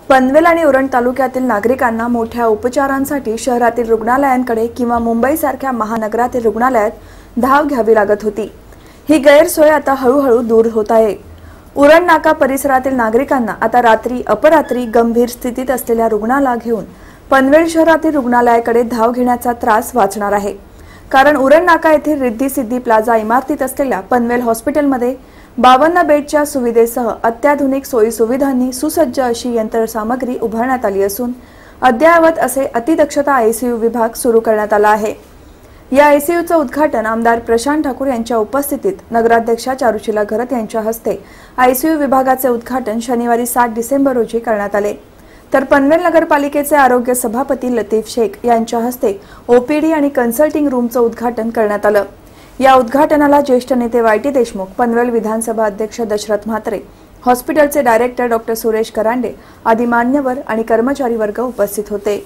पनवेल आणि उरण तालुक्यातील नागरिकांना मोठ्या उपचारांसाठी शहरातील रुग्णालयांकडे किंवा मुंबईसारख्या महानगरातील रुग्णालयात धाव घ्यावी लागत होती। ही गैरसोय आता हळूहळू दूर होत आहे। उरण नाका परिसरातील नागरिकांना आता रात्री अपरात्री गंभीर स्थितीत असलेल्या रुग्णाला घेऊन पनवेल शहरातील रुग्णालयाकडे धाव घेण्याचा त्रास वाचणार आहे। कारण उरण नाका येथील रिद्धी सिद्धी प्लाझा इमारतीत असलेल्या पनवेल हॉस्पिटलमध्ये 52 बेडच्या सुविधेसह अत्याधुनिक सोयी सुविधांनी सुसज्ज अशी यंत्रसामग्री उभारण्यात आली असून अद्ययावत असे अतिदक्षता आयसीयू विभाग सुरू करण्यात आला आहे। या आयसीयूचे उद्घाटन आमदार प्रशांत ठाकूर यांच्या उपस्थितीत नगराध्यक्षा चारुशीला घरत यांच्या हस्ते आयसीयू विभागाचे उद्घाटन शनिवारी 7 डिसेंबर रोजी करण्यात आले। तर पनवेल नगरपालिकेचे आरोग्य सभापती लतीफ शेख यांच्या हस्ते ओपीडी आणि कन्सल्टिंग रूमचे उद्घाटन करण्यात आले। या उद्घाटनाला ज्येष्ठ नेते वायटी देशमुख, पनवेल विधानसभा अध्यक्ष दशरथ म्हात्रे, हॉस्पिटलचे डायरेक्टर डॉक्टर सुरेश करांडे आदी मान्यवर आणि कर्मचारी वर्ग उपस्थित होते।